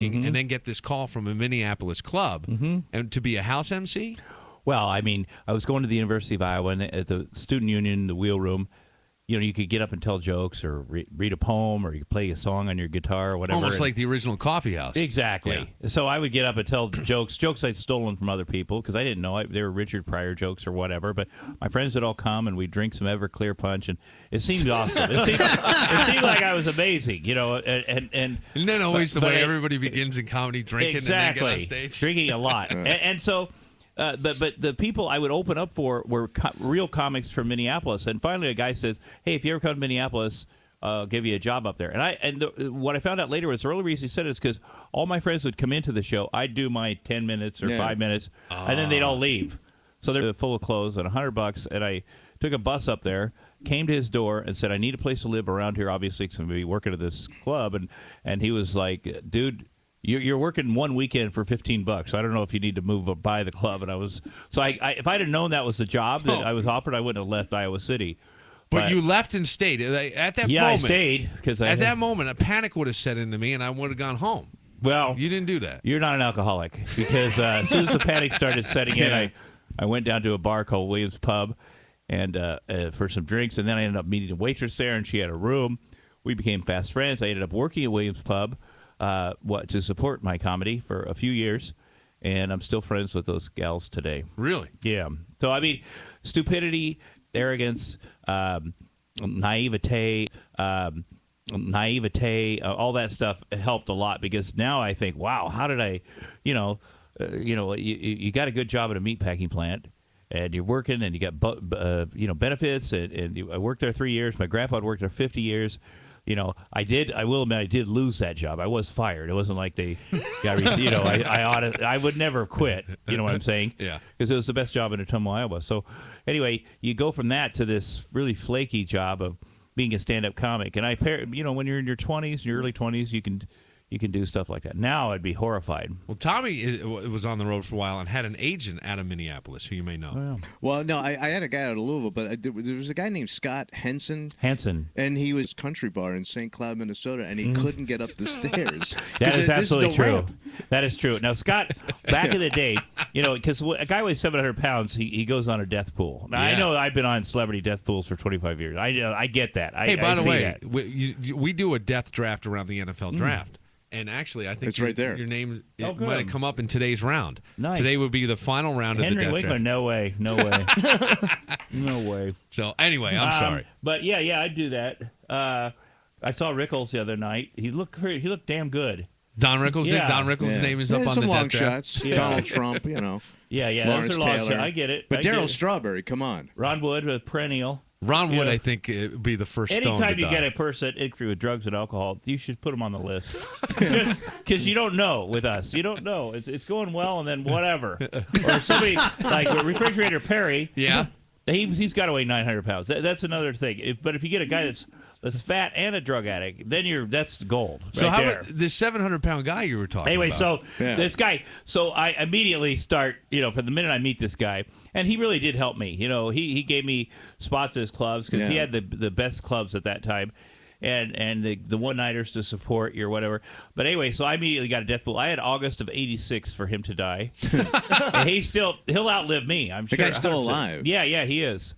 and then get this call from a Minneapolis club and to be a house MC? Well, I mean, I was going to the University of Iowa, and at the student union, the wheel room, you could get up and tell jokes or read a poem or you could play a song on your guitar or whatever. Almost like the original coffee house. Exactly. Yeah. So I would get up and tell jokes I'd stolen from other people because I didn't know they were Richard Pryor jokes or whatever. But my friends would all come and we'd drink some Everclear punch, and it seemed awesome. It seemed like I was amazing, And then always the way everybody begins in comedy, drinking exactly, and then get on stage. Drinking a lot, and so. But the people I would open up for were real comics from Minneapolis, and finally a guy says, "Hey, if you ever come to Minneapolis, I'll give you a job up there." And what I found out later was the only reason he said it is because all my friends would come into the show. I'd do my 10 minutes or 5 minutes, and then they'd all leave. So they're full of clothes and $100, and I took a bus up there, came to his door, and said, "I need a place to live around here, obviously, because I'm going to be working at this club." And he was like, "Dude, you're working one weekend for $15. I don't know if you need to move by the club." And I was so if I'd have known that was the job that I was offered, I wouldn't have left Iowa City. But you left and stayed at that moment. Yeah, I stayed because at that moment a panic would have set into me, and I would have gone home. Well, you didn't do that. You're not an alcoholic because as soon as the panic started setting in, I went down to a bar called Williams Pub and for some drinks, and then I ended up meeting a waitress there, and she had a room. We became fast friends. I ended up working at Williams Pub. To support my comedy for a few years, and I'm still friends with those gals today. Really? Yeah. So, I mean, stupidity, arrogance, naivete, all that stuff helped a lot because now I think, wow, how did I, you got a good job at a meatpacking plant, and you're working, and you got, benefits, and I worked there 3 years. My grandpa had worked there 50 years. I will admit I did lose that job. I was fired. It wasn't like they got, I would never have quit. You know what I'm saying? Yeah. Because it was the best job in Ottumwa, Iowa. So anyway, you go from that to this really flaky job of being a stand-up comic. And when you're in your 20s, your early 20s, you can do stuff like that. Now I'd be horrified. Well, Tommy was on the road for a while and had an agent out of Minneapolis who you may know. Oh, yeah. Well, no, I had a guy out of Louisville, but there was a guy named Scott Henson. And he was country bar in St. Cloud, Minnesota, and he couldn't get up the stairs. That is absolutely true. That is true. Now, Scott, back in the day, because a guy weighs 700 pounds, he goes on a death pool. Now, I know I've been on celebrity death pools for 25 years. I get that. Hey, by the way, we do a death draft around the NFL draft. And actually, I think it's right there. Your name might have come up in today's round. Nice. Today would be the final round Henry of the death Winkler, draft. no way. No way. So anyway, I'm sorry. But yeah, I'd do that. I saw Rickles the other night. He looked damn good. Don Rickles did. Don Rickles' name is up on some the long death draft. shots. Yeah. Donald Trump, Yeah, Lawrence those are long Taylor. shots. I get it. But Darryl Strawberry, come on. Ron Wood with perennial. Ron Wood, I think, would be the first stone to Anytime you die. get a person through with drugs and alcohol, you should put them on the list. Because you don't know with us. You don't know. It's going well, and then whatever. Or somebody like Refrigerator Perry. Yeah. He's got to weigh 900 pounds. That's another thing. But if you get a guy that's fat and a drug addict, then that's gold. So right how there. about this 700-pound guy you were talking Anyway, about? This guy, so I immediately start, from the minute I meet this guy, and he really did help me. He gave me spots at his clubs because he had the best clubs at that time. And the one-nighters to support you or whatever. But anyway, so I immediately got a death pool. I had August of '86 for him to die. And he'll outlive me, I'm sure. The guy's still alive. Yeah, he is.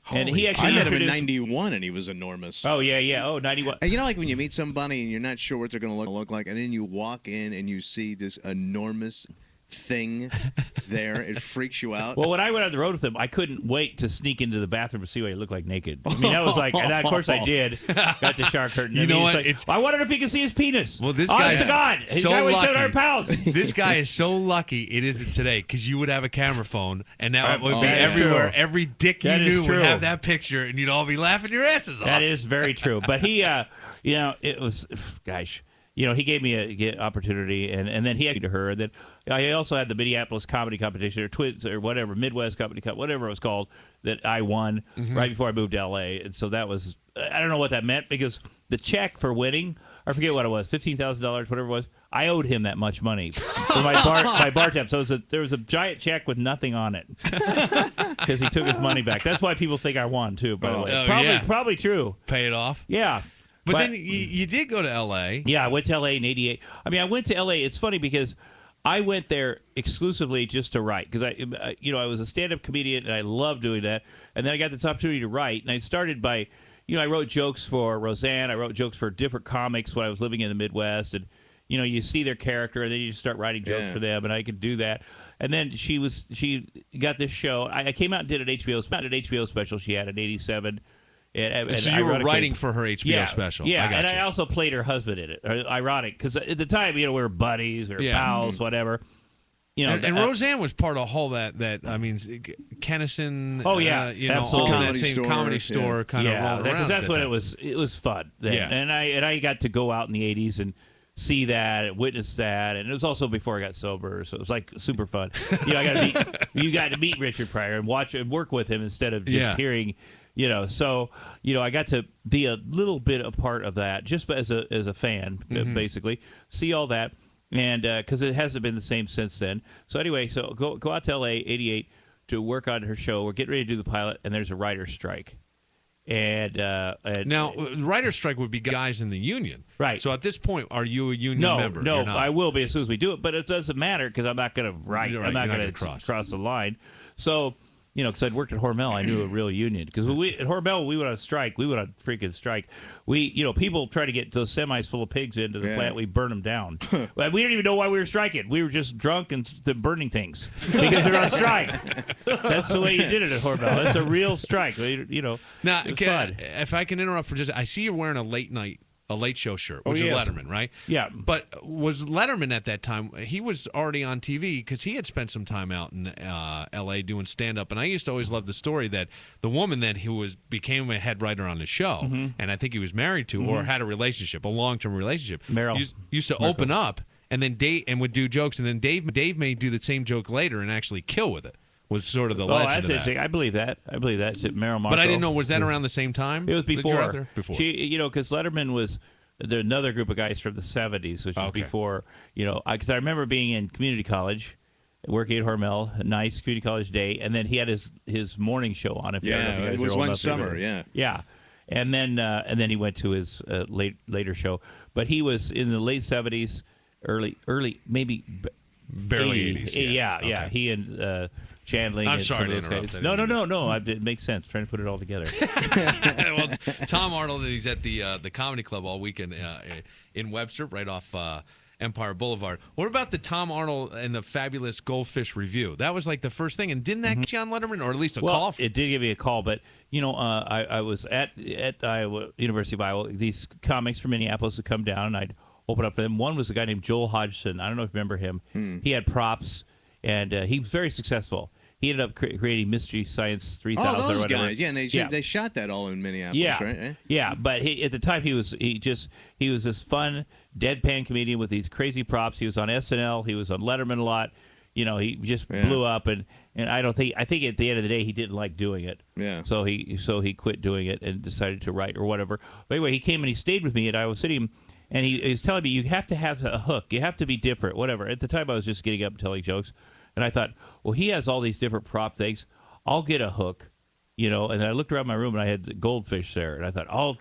And Holy, he actually I met him in introduced... 91, and he was enormous. Oh, yeah. Oh, 91. And like when you meet somebody and you're not sure what they're going to look like, and then you walk in and you see this enormous thing there, it freaks you out. Well, when I went on the road with him, I couldn't wait to sneak into the bathroom to see what he looked like naked. I mean, that was like, and of course I did. Got the shark curtain. You know what? I wondered if he could see his penis. Well, this honest guy, to God, his so guy weighs lucky. 700 pounds. This guy is so lucky it isn't today because you would have a camera phone and that would be that is everywhere. true. Every dick you That is knew would true. have that picture, and you'd all be laughing your asses off. That is very true. But he, it was, gosh. He gave me an opportunity, and then he had to her. And then I also had the Minneapolis Comedy Competition, or Twins, or whatever, Midwest Comedy Cup, whatever it was called, that I won right before I moved to L.A. And so that was, I don't know what that meant, because the check for winning, I forget what it was, $15,000, whatever it was, I owed him that much money for my bar tab. So there was a giant check with nothing on it because he took his money back. That's why people think I won, too, by the way. Probably true. Pay it off? Yeah. But then you did go to L.A. Yeah, I went to L.A. in '88. I mean, I went to L.A. It's funny because I went there exclusively just to write because I was a stand-up comedian and I loved doing that. And then I got this opportunity to write, and I started by, I wrote jokes for Roseanne. I wrote jokes for different comics when I was living in the Midwest, and you see their character, and then you start writing jokes for them, and I could do that. And then she got this show. I came out and did an HBO special she had in '87. And so you were writing for her HBO special. Yeah, and I also played her husband in it. Ironic, because at the time, we were buddies or pals, whatever. And Roseanne was part of a whole that I mean, Kennison. Oh yeah, absolutely. All that same comedy store kind of rolling around. Because that's what it was. It was fun. Then. Yeah, and I got to go out in the '80s and see that, and witness that, and it was also before I got sober, so it was like super fun. You got to meet Richard Pryor and watch and work with him instead of just hearing. So I got to be a little bit a part of that, just as a fan, basically, see all that, and because it hasn't been the same since then. So anyway, so go out to L.A. '88 to work on her show. We're getting ready to do the pilot, and there's a writer's strike. And now, writer's strike would be guys in the union, right? So at this point, are you a union member? No, I will be as soon as we do it, but it doesn't matter because I'm not going to write. I'm not going to cross the line. So. Because I'd worked at Hormel, I knew a real union. Because at Hormel, we went on strike. We went on freaking strike. People try to get those semis full of pigs into the plant. We burn them down. We didn't even know why we were striking. We were just drunk and burning things because they're on strike. That's the way you did it at Hormel. That's a real strike. Now, if I can interrupt for just, I see you're wearing a late show shirt, which is Letterman, right? Yeah. But was Letterman at that time, he was already on TV because he had spent some time out in L.A. doing stand-up. And I used to always love the story that the woman that became a head writer on the show, and I think he was married to or had a relationship, a long-term relationship, Meryl. used to open up and then would do jokes. And then Dave may do the same joke later and actually kill with it. Was sort of the legend that's of that. Interesting. I believe that. Meryl Marco. But I didn't know, was that around the same time? It was before. Before. Because Letterman was another group of guys from the '70s, which was before. Because I remember being in community college, working at Hormel, a nice community college day, and then he had his morning show on. It was one summer. Yeah. And then he went to his later show, but he was in the late '70s, early maybe barely 80s. Yeah. He and. Chandling. I'm sorry to interrupt. No. It makes sense. Trying to put it all together. Well, it's Tom Arnold, and he's at the Comedy Club all weekend in Webster, right off Empire Boulevard. What about the Tom Arnold and the Fabulous Goldfish Review? That was like the first thing, and didn't that get you on Letterman, or at least a call? It did give me a call, but I was at Iowa, University of Iowa. These comics from Minneapolis would come down, and I'd open up for them. One was a guy named Joel Hodgson. I don't know if you remember him. He had props, and he was very successful. He ended up creating Mystery Science 3000 or whatever. Guys. Yeah, and they shot that all in Minneapolis, right? Yeah, but at the time he was this fun, deadpan comedian with these crazy props. He was on SNL. He was on Letterman a lot. He just blew up, and I think at the end of the day he didn't like doing it. Yeah. So he quit doing it and decided to write or whatever. But anyway, he came and he stayed with me at Iowa City, and he was telling me you have to have a hook. You have to be different. Whatever. At the time I was just getting up and telling jokes. And I thought, well, he has all these different prop things. I'll get a hook, And I looked around my room and I had the goldfish there, and I thought, I'll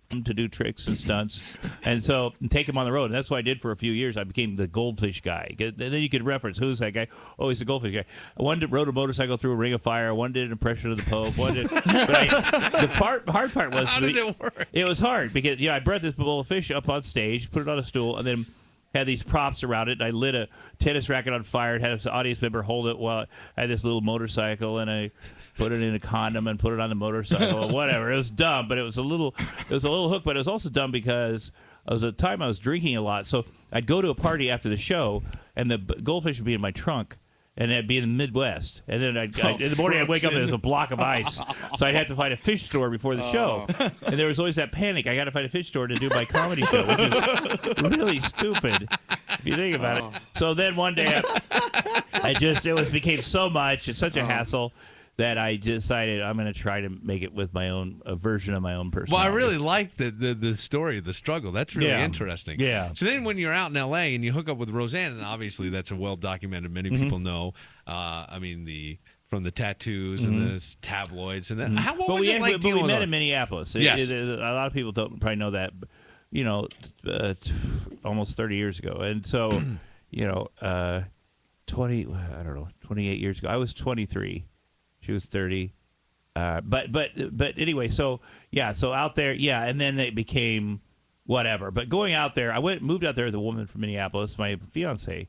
to do tricks and stunts, and so take him on the road. And that's what I did for a few years. I became the goldfish guy. And then you could reference, who's that guy? Oh, he's the goldfish guy. One rode a motorcycle through a ring of fire. One did an impression of the Pope. One did. The hard part was how did it work? It was hard because I brought this bowl of fish up on stage, put it on a stool, and then had these props around it. I lit a tennis racket on fire and had an audience member hold it while I had this little motorcycle, and I put it in a condom and put it on the motorcycle or whatever. It was dumb, but it was a little hook, but it was also dumb because it was a time I was drinking a lot. So I'd go to a party after the show, and the goldfish would be in my trunk. And that'd be in the Midwest. And then in the morning, I'd wake up and there's a block of ice. So I'd have to find a fish store before the show. And there was always that panic. I got to find a fish store to do my comedy show, which is really stupid if you think about it. So then one day, it became so much. It's such a hassle that I decided I'm going to try to make it with my own version of my own personality. Well, I really like the story, the struggle. That's really interesting. Yeah. So then when you're out in L.A. and you hook up with Roseanne, and obviously that's a well-documented, many people know, the from the tattoos and the tabloids and that. What But was we, it like but dealing we met with in Minneapolis. Yes. A lot of people don't probably know that. But, almost 30 years ago, and so 28 years ago, I was 23, she was 30. But anyway, so out there, and then they became whatever. But going out there, moved out there with a woman from Minneapolis, my fiance.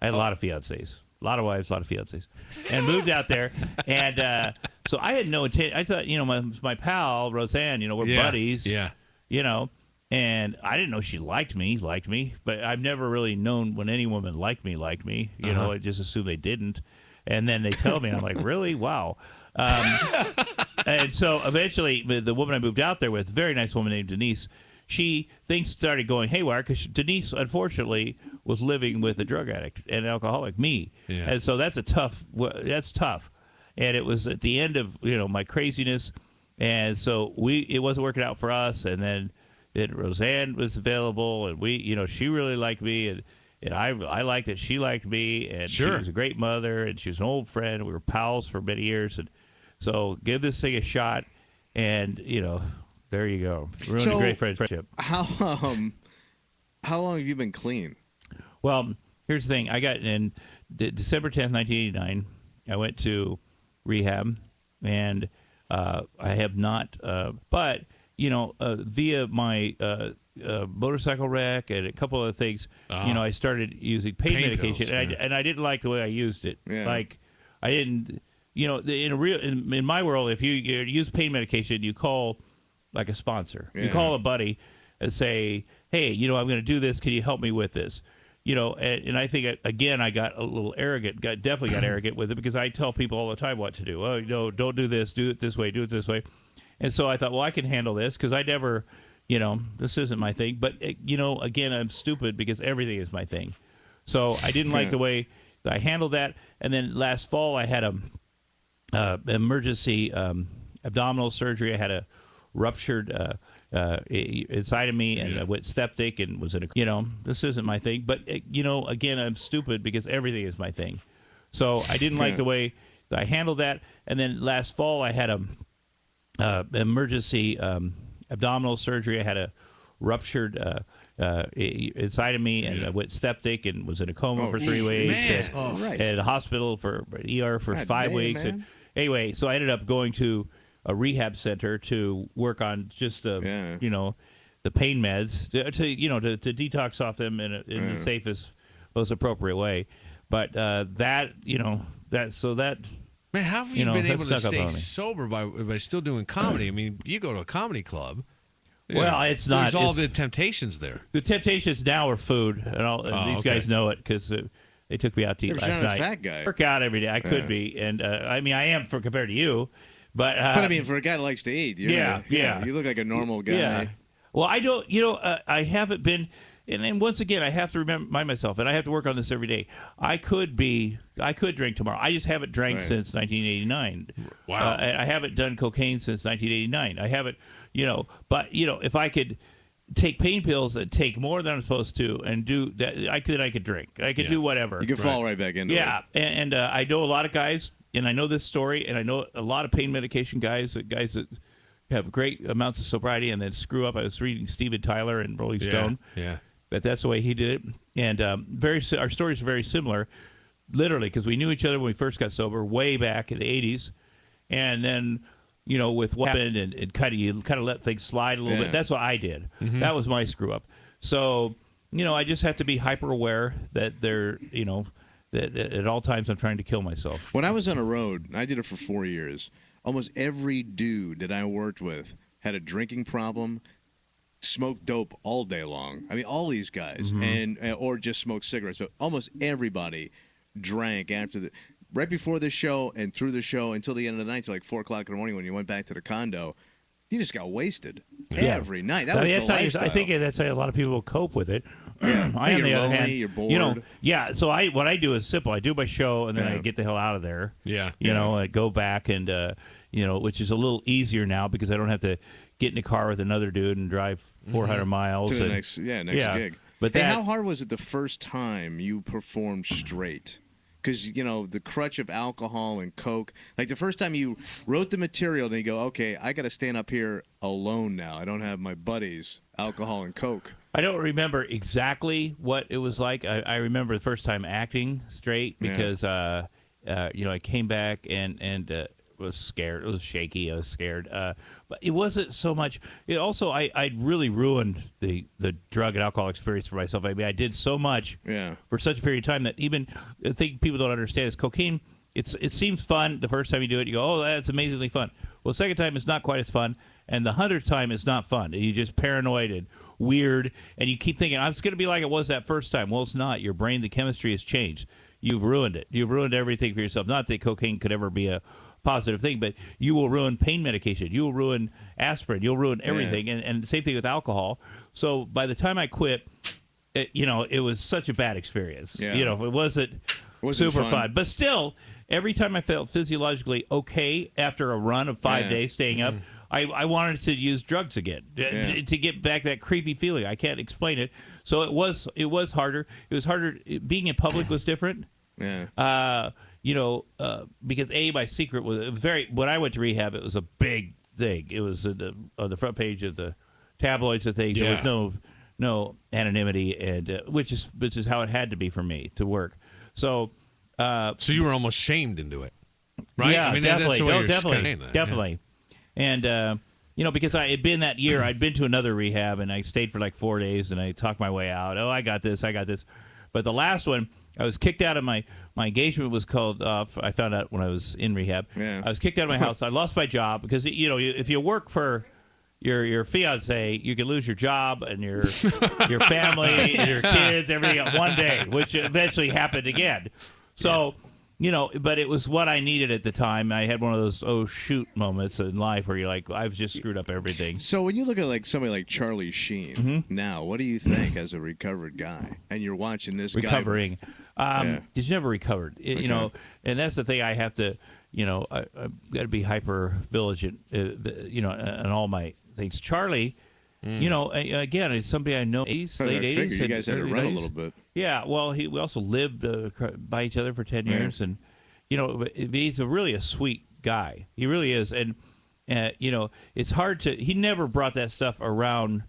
I had a lot of fiancés. A lot of wives, a lot of fiancés. And moved out there. And so I had no intent. I thought, my pal, Roseanne, we're buddies. Yeah. And I didn't know she liked me. But I've never really known when any woman liked me. I just assumed they didn't. And then they tell me, and I'm like, really? Wow. And so eventually, the woman I moved out there with, very nice woman named Denise, things started going haywire because Denise, unfortunately, was living with a drug addict and alcoholic, me. Yeah. And so that's tough. And it was at the end of my craziness, and so it wasn't working out for us. And then Roseanne was available, and she really liked me, and I liked that she liked me, and she was a great mother, and she was an old friend. We were pals for many years, and so give this thing a shot, and there you go. Ruined a great friendship. How long have you been clean? Well, here's the thing. I got in December 10th, 1989. I went to rehab, and I have not, but via my motorcycle wreck and a couple of things, I started using pain medication, pills, and I didn't like the way I used it. Yeah. Like I didn't, in my world, if you use pain medication, you call like a sponsor. Yeah. You call a buddy and say, hey, I'm going to do this. Can you help me with this? And I think, again, I got a little arrogant, definitely got arrogant with it, because I tell people all the time what to do. Oh, don't do this, do it this way, do it this way. And so I thought, well, I can handle this, because I never, this isn't my thing. But, again, I'm stupid because everything is my thing. So I didn't like the way that I handled that. And then last fall, I had emergency abdominal surgery. I had a ruptured inside of me, and I went septic and was in a, this isn't my thing. But, again, I'm stupid because everything is my thing. So I didn't like the way that I handled that. And then last fall, I had emergency abdominal surgery. I had a ruptured inside of me, and I went septic and was in a coma for 3 weeks. And at a hospital for ER for 5 weeks. And anyway, so I ended up going to a rehab center to work on just the pain meds to detox off them in the safest, most appropriate way. But that. Man, how have you been able to stay sober by still doing comedy? I mean, you go to a comedy club. Well, it's not. There's all the temptations there. The temptations now are food, and these guys know it because they took me out to eat last night. A fat guy. Work out every day. I could be, and I am compared to you, but I mean, for a guy that likes to eat, you look like a normal guy. Yeah. Well, I don't. I haven't been. And once again, I have to remind myself, and I have to work on this every day. I could drink tomorrow. I just haven't drank since 1989. Wow. I haven't done cocaine since 1989. I haven't, but if I could take pain pills and take more than I'm supposed to and do that, I could drink. I could do whatever. You could fall right back into it. Yeah, and I know a lot of guys, and I know this story, and I know a lot of pain medication guys that have great amounts of sobriety and then screw up. I was reading Steven Tyler and Rolling Stone. Yeah. That's the way he did it, and our stories are very similar, literally, because we knew each other when we first got sober, way back in the '80s, and then with what happened and you kind of let things slide a little bit. That's what I did. Mm-hmm. That was my screw up. So I just have to be hyper aware that that at all times I'm trying to kill myself. When I was on a road, I did it for 4 years. Almost every dude that I worked with had a drinking problem. Smoked dope all day long. I mean, all these guys, or just smoked cigarettes. So almost everybody drank right before the show and through the show until the end of the night, till like 4 o'clock in the morning when you went back to the condo. You just got wasted every night. That was the lifestyle. I think that's how a lot of people cope with it. Yeah. I, on the other hand, you're bored. So what I do is simple. I do my show and then I get the hell out of there. Yeah. I go back and which is a little easier now because I don't have to get in a car with another dude and drive 400 miles to the next gig. But how hard was it the first time you performed straight? because the crutch of alcohol and Coke. Like the first time you wrote the material, then you go, okay, I got to stand up here alone now. I don't have my buddies, alcohol and Coke. I don't remember exactly what it was like. I remember the first time acting straight because I came back and was scared. It was shaky. I was scared. But it wasn't so much. It also I'd really ruined the drug and alcohol experience for myself. I mean, I did so much for such a period of time that even the thing people don't understand is cocaine. It seems fun the first time you do it. You go, oh, that's amazingly fun. Well, the second time it's not quite as fun, and the 100th time it's not fun. You're just paranoid and weird, and you keep thinking, I'm going to be like it was that first time. Well, it's not. Your brain, the chemistry has changed. You've ruined it. You've ruined everything for yourself. Not that cocaine could ever be a positive thing, but you will ruin pain medication. You will ruin aspirin. You'll ruin everything. And the same thing with alcohol. So by the time I quit, it was such a bad experience. Yeah. It wasn't super fun. But still, every time I felt physiologically okay after a run of 5 days staying up, I wanted to use drugs again to get back that creepy feeling. I can't explain it. So it was harder. It was harder. Being in public was different. Yeah. Because my secret was when I went to rehab, it was a big thing. It was on the front page of the tabloids and things. There was no anonymity, and which is how it had to be for me to work. So you were almost shamed into it, right? Yeah, I mean, definitely. Yeah. And because I had been that year, I'd been to another rehab, and I stayed for like 4 days, and I talked my way out. Oh, I got this. But the last one, I was kicked out of my engagement was called off. I found out when I was in rehab. Yeah. I was kicked out of my house. I lost my job because if you work for your fiance, you can lose your job and your family and your kids, everything at one day, which eventually happened again. So. But it was what I needed at the time. I had one of those oh shoot moments in life where you're like, I've just screwed up everything. So when you look at somebody like Charlie Sheen now, what do you think as a recovered guy? And you're watching this recovering. He's never recovered. And that's the thing I have to. I've got to be hyper vigilant. On all my things. Charlie. Again, it's somebody I know. Late 80s. You guys had to run a little bit. Yeah, well, we also lived by each other for 10 years, and he's really a sweet guy. He really is, and it's hard to. He never brought that stuff around.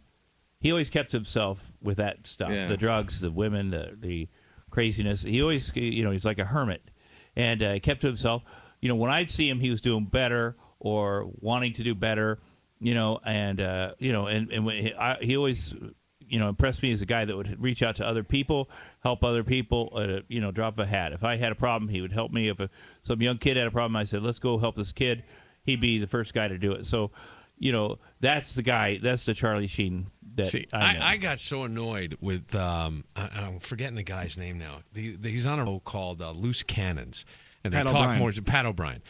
He always kept himself with that stuff: the drugs, the women, the craziness. He always, he's like a hermit, and kept to himself. When I'd see him, he was doing better or wanting to do better. He always, impressed me as a guy that would reach out to other people, help other people, drop a hat. If I had a problem, he would help me. If some young kid had a problem, I said, let's go help this kid. He'd be the first guy to do it. So, that's the guy, that's the Charlie Sheen that I know. I got so annoyed with, I'm forgetting the guy's name now. He's on a show called Loose Cannons. And they talk more to Pat O'Brien.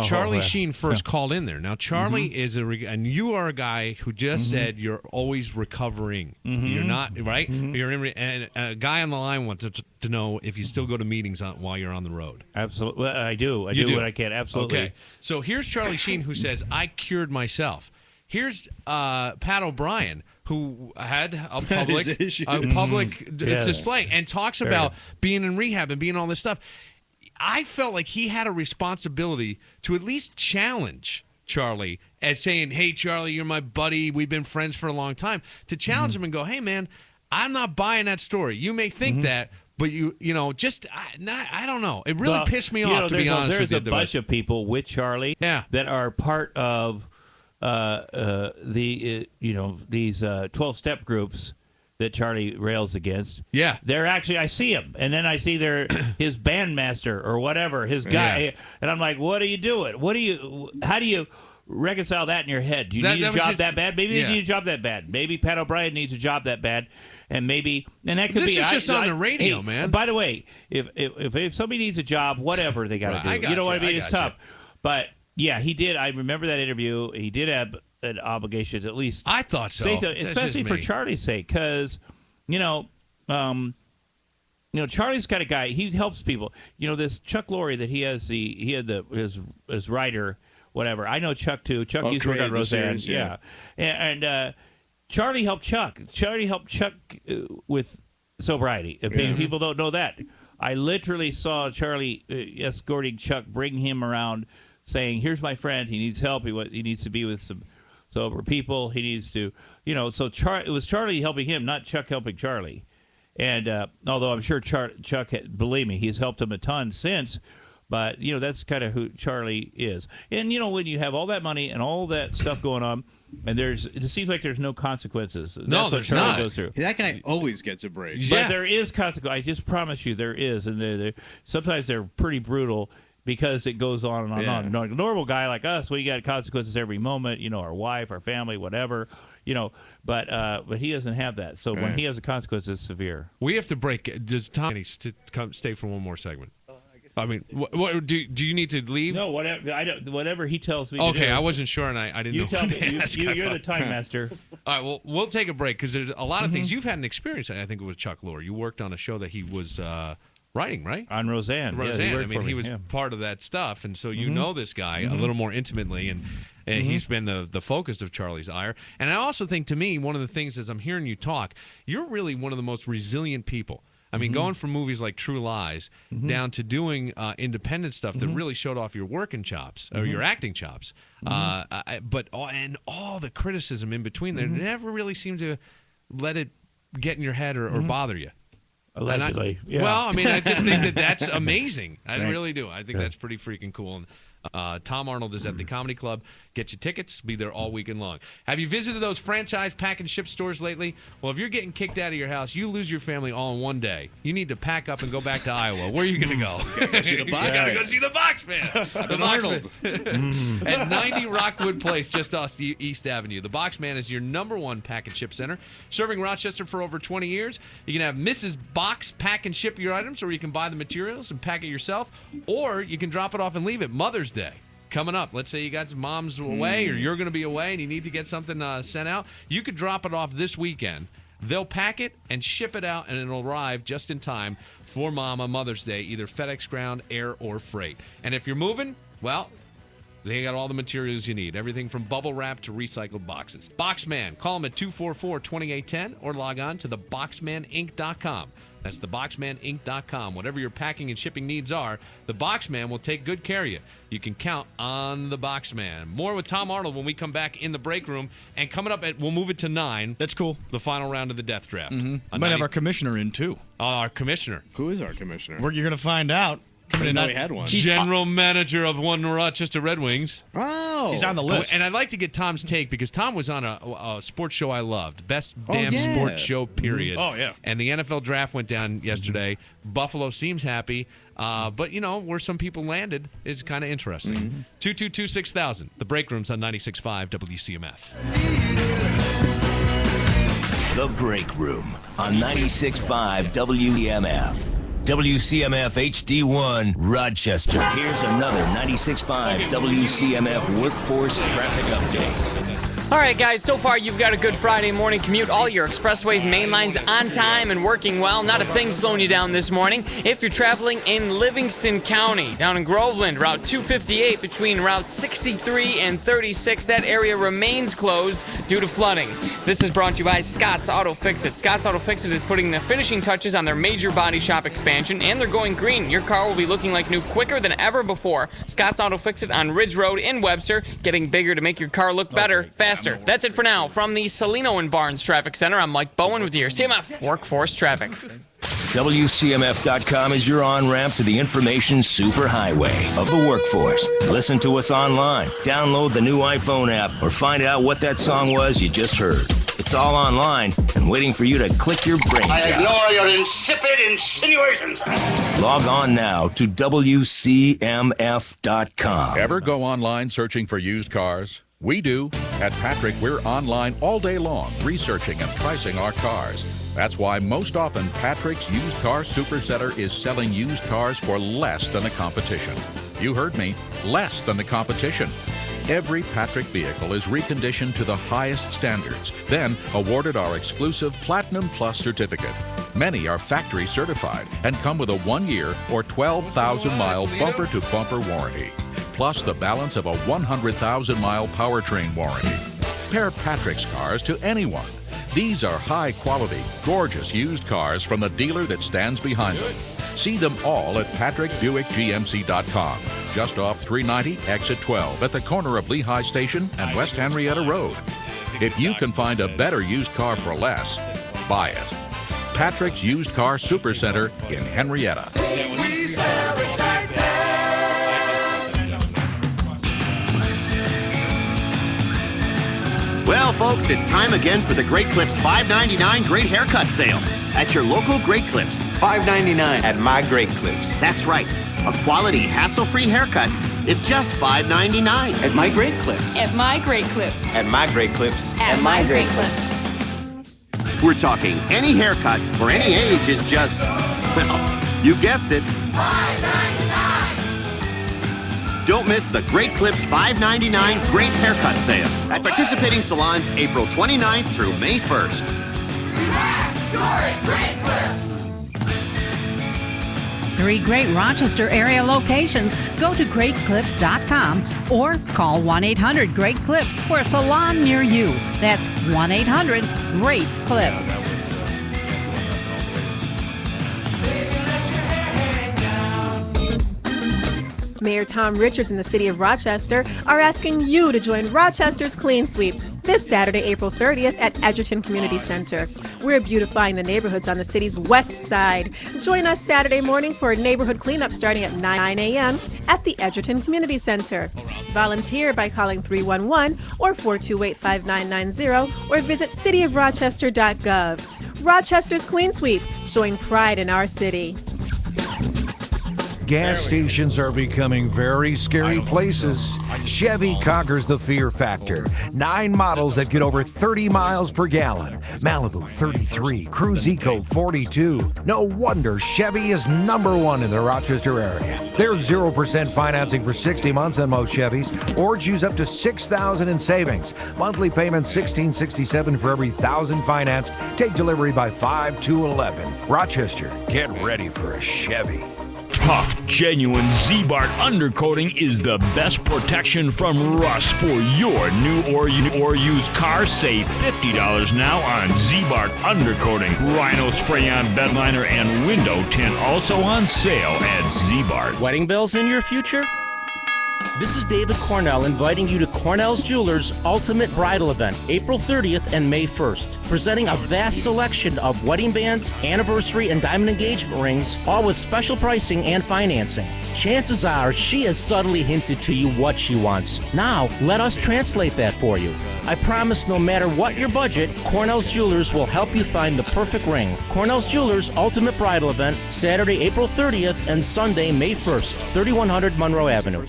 Charlie Sheen first called in there. Now, Charlie is and you are a guy who just said you're always recovering. You're not, right? You're and a guy on the line wants to know if you still go to meetings while you're on the road. Absolutely. Well, I do. I do what I can. Absolutely. Okay. So here's Charlie Sheen who says, I cured myself. Here's Pat O'Brien, who had a public display and talks about being in rehab and being all this stuff. I felt like he had a responsibility to at least challenge Charlie as saying, hey, Charlie, you're my buddy. We've been friends for a long time. To challenge him and go, hey, man, I'm not buying that story. You may think that, but I don't know. It really pissed me off, to be honest with you. There's a bunch of people with Charlie that are part of these 12-step groups that Charlie rails against. Yeah. They're actually, I see him, and then I see his bandmaster or whatever, his guy, and I'm like, what are you doing? How do you reconcile that in your head? Do you need a job that bad? Maybe you need a job that bad. Maybe Pat O'Brien needs a job that bad, and that could be. This is just on the radio, man. By the way, if somebody needs a job, whatever they got to do, you know what I mean? It's tough. But, yeah, he did. I remember that interview. He did have an obligation to at least I thought so, especially for Charlie's sake, because Charlie's kind of guy. He helps people. This Chuck Lorre that he has his writer, whatever. I know Chuck too. Chuck used to work on Roseanne, and Charlie helped Chuck. Charlie helped Chuck with sobriety. People don't know that. I literally saw Charlie escorting Chuck, bring him around, saying, "Here's my friend. He needs help. He needs to be with some sober people. He needs to, So it was Charlie helping him, not Chuck helping Charlie. And although I'm sure Chuck, believe me, he's helped him a ton since. But, that's kind of who Charlie is. And, when you have all that money and all that stuff going on, and it seems like there's no consequences. No, there's not. Goes through. That guy always gets a break. Yeah. But there is consequence. I just promise you there is. And sometimes they're pretty brutal because it goes on and on and on. A normal guy like us, we got consequences every moment, our wife, our family, whatever, but he doesn't have that. So when he has a consequence, it's severe. We have to break. Does Tom stay for one more segment? I mean, what do you need to leave? No, whatever he tells me. Okay, to do. I wasn't sure, and I didn't know. You tell me. You're the time master. All right, well, we'll take a break because there's a lot of things. You've had an experience, I think, with Chuck Lorre. You worked on a show that he was writing, right? On Roseanne. Roseanne. Yeah, he was part of that stuff, and so you know this guy a little more intimately, and he's been the focus of Charlie's ire. And I also think, to me, one of the things as I'm hearing you talk, you're really one of the most resilient people. I mean, going from movies like True Lies down to doing independent stuff that really showed off your working chops or your acting chops, but all the criticism in between there never really seemed to let it get in your head or bother you. Allegedly, yeah. Well, I mean, I just think that's amazing. I really do. I think that's pretty freaking cool. And Tom Arnold is at the Comedy Club. Get your tickets. Be there all weekend long. Have you visited those franchise pack and ship stores lately? Well, if you're getting kicked out of your house, you lose your family all in one day. You need to pack up and go back to Iowa. Where are you going to go? Go see the box. You got to go see the box man. The Arnold. At 90 Rockwood Place, just off East Avenue. The Box Man is your #1 pack and ship center. Serving Rochester for over 20 years. You can have Mrs. Box pack and ship your items, or you can buy the materials and pack it yourself, or you can drop it off and leave it. Mother's Day coming up. Let's say you got some moms away or you're going to be away and you need to get something sent out. You could drop it off this weekend. They'll pack it and ship it out, and it'll arrive just in time for Mom on Mother's Day, either FedEx Ground, air, or freight. And if you're moving, well, they got all the materials you need. Everything from bubble wrap to recycled boxes. Boxman, call them at 244-2810 or log on to theboxmaninc.com. That's theboxmaninc.com. Whatever your packing and shipping needs are, the Boxman will take good care of you. You can count on the Boxman. More with Tom Arnold when we come back in the break room. And coming up, we'll move it to 9. That's cool. The final round of the death draft. Might have our commissioner in, too. Our commissioner. Who is our commissioner? You're going to find out. I didn't know he had one. General manager of one Rochester Red Wings. Oh. He's on the list. And I'd like to get Tom's take because Tom was on a sports show I loved. Best damn sports show, period. Oh, yeah. And the NFL draft went down yesterday. Buffalo seems happy. But, where some people landed is kind of interesting. 222-6000. The Break Room's on 96.5 WCMF. The Break Room on 96.5 WCMF. WCMF HD1 Rochester. Here's another 96.5 WCMF Workforce Traffic Update. All right, guys, so far you've got a good Friday morning commute. All your expressways, main lines on time and working well. Not a thing slowing you down this morning. If you're traveling in Livingston County, down in Groveland, Route 258 between Route 63 and 36, that area remains closed due to flooding. This is brought to you by Scott's Auto Fix-It. Scott's Auto Fix-It is putting the finishing touches on their major body shop expansion, and they're going green. Your car will be looking like new quicker than ever before. Scott's Auto Fix-It on Ridge Road in Webster, getting bigger to make your car look better, faster. That's it for now. From the Salino and Barnes Traffic Center, I'm Mike Bowen with your CMF Workforce Traffic. WCMF.com is your on-ramp to the information superhighway of the workforce. Listen to us online, download the new iPhone app, or find out what that song was you just heard. It's all online and waiting for you to click your brains out. I ignore your insipid insinuations. Log on now to WCMF.com. Ever go online searching for used cars? We do. At Patrick, we're online all day long, researching and pricing our cars. That's why most often Patrick's Used Car Supercenter is selling used cars for less than the competition. You heard me, less than the competition. Every Patrick vehicle is reconditioned to the highest standards, then awarded our exclusive Platinum Plus certificate. Many are factory certified and come with a 1-year or 12,000-mile bumper-to-bumper warranty, plus the balance of a 100,000-mile powertrain warranty. Pair Patrick's cars to anyone. These are high-quality, gorgeous used cars from the dealer that stands behind them. See them all at PatrickBuickGMC.com, just off 390 exit 12 at the corner of Lehigh Station and West Henrietta Road. If you can find a better used car for less, buy it. Patrick's Used Car Supercenter in Henrietta. We sell excitement. Well, folks, it's time again for the Great Clips $5.99 Great Haircut Sale at your local Great Clips. $5.99 at my Great Clips. That's right. A quality, hassle-free haircut is just $5.99 at my Great Clips. At my Great Clips. At my Great Clips. At my Great Clips. We're talking any haircut for any age is just, well, you guessed it, $5.99. Don't miss the Great Clips $5.99 Great Haircut Sale at participating salons April 29th through May 1st. Relax, you're at Great Clips. 3 great Rochester area locations. Go to greatclips.com or call 1-800-GREAT-CLIPS for a salon near you. That's 1-800-GREAT-CLIPS. Mayor Tom Richards and the city of Rochester are asking you to join Rochester's Clean Sweep this Saturday, April 30th at Edgerton Community Center. We're beautifying the neighborhoods on the city's west side. Join us Saturday morning for a neighborhood cleanup starting at 9 a.m. at the Edgerton Community Center. Volunteer by calling 311 or 428-5990 or visit cityofrochester.gov. Rochester's Clean Sweep, showing pride in our city. Gas stations are becoming very scary places. Chevy conquers the fear factor. 9 models that get over 30 miles per gallon. Malibu 33, Cruise Eco 42. No wonder Chevy is #1 in the Rochester area. There's 0% financing for 60 months on most Chevys, or choose up to $6,000 in savings. Monthly payments $1,667 for every $1,000 financed. Take delivery by 5/2/11. Rochester, get ready for a Chevy. Tough, genuine Z-Bart undercoating is the best protection from rust for your new or used car. Save $50 now on Z-Bart undercoating. Rhino spray-on bed liner and window tint also on sale at Z-Bart. Wedding bells in your future? This is David Cornell inviting you to Cornell's Jewelers Ultimate Bridal Event, April 30th and May 1st. Presenting a vast selection of wedding bands, anniversary, and diamond engagement rings, all with special pricing and financing. Chances are she has subtly hinted to you what she wants. Now, let us translate that for you. I promise no matter what your budget, Cornell's Jewelers will help you find the perfect ring. Cornell's Jewelers Ultimate Bridal Event, Saturday, April 30th and Sunday, May 1st, 3100 Monroe Avenue.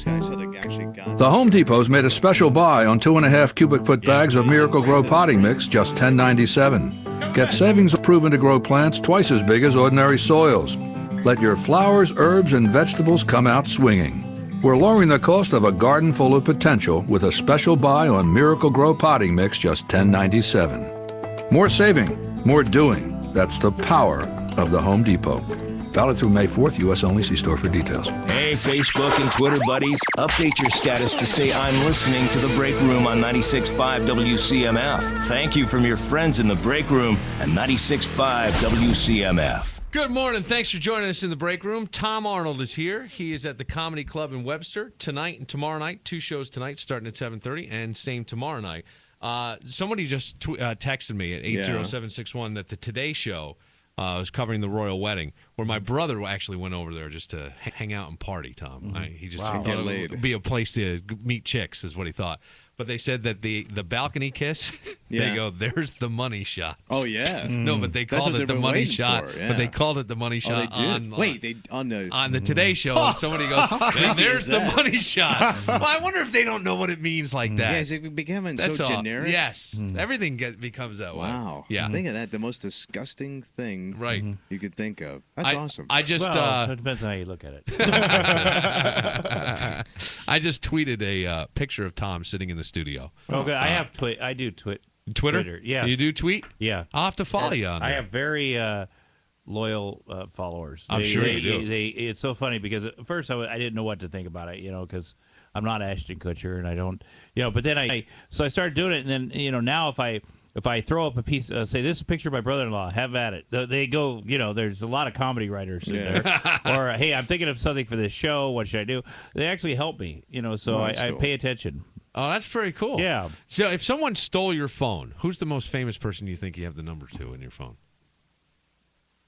The Home Depot's made a special buy on 2.5 cubic foot bags of Miracle Grow potting mix, just $10.97. Get savings proven to grow plants twice as big as ordinary soils. Let your flowers, herbs, and vegetables come out swinging. We're lowering the cost of a garden full of potential with a special buy on Miracle Grow potting mix, just $10.97. More saving, more doing. That's the power of the Home Depot. Valid through May 4th, U.S. only. See store for details. Hey, Facebook and Twitter buddies, update your status to say I'm listening to The Break Room on 96.5 WCMF. Thank you from your friends in The Break Room and 96.5 WCMF. Good morning. Thanks for joining us in The Break Room. Tom Arnold is here. He is at the Comedy Club in Webster tonight and tomorrow night. 2 shows tonight starting at 7:30 and same tomorrow night. Somebody just texted me at 80761 that the Today Show was covering the royal wedding, where my brother actually went over there just to hang out and party, Tom. He just thought it would be a place to meet chicks, is what he thought. But they said that the balcony kiss, they go, there's the money shot. Oh, yeah. No, but they called it the money shot. But they called it the money shot on the Today Show. And somebody goes, there's the money shot. Well, I wonder if they don't know what it means like that. Yeah, is it becoming so generic? Yes. Everything becomes that way. Wow. Yeah. Think of that, the most disgusting thing you could think of. That's awesome. It depends on how you look at it. I just tweeted a picture of Tom sitting in the studio. Okay, I do Twitter. Yes. You do tweet? Yeah. I'll have to follow you on there. I have very loyal followers. I'm sure you do. It's so funny because at first I didn't know what to think about it, because I'm not Ashton Kutcher and I don't, but then I started doing it, and then, now if I if I throw up a piece, say this is a picture of my brother-in-law, have at it. They go, there's a lot of comedy writers in there. Or hey, I'm thinking of something for this show. What should I do? They actually help me, so I pay attention. Oh, that's very cool. Yeah. So if someone stole your phone, who's the most famous person you think you have the number to in your phone?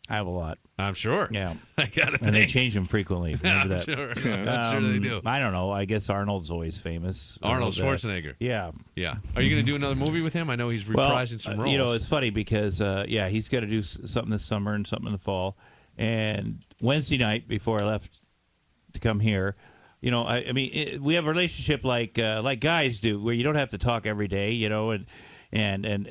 I have a lot. I'm sure. Yeah. I got it. And they change them frequently. Remember that? Sure. I'm sure they do. I don't know. I guess Arnold's always famous. Arnold Schwarzenegger. Yeah. Yeah. Are you going to do another movie with him? I know he's reprising some roles. It's funny because, he's got to do something this summer and something in the fall. And Wednesday night, before I left to come here, we have a relationship like guys do, where you don't have to talk every day, and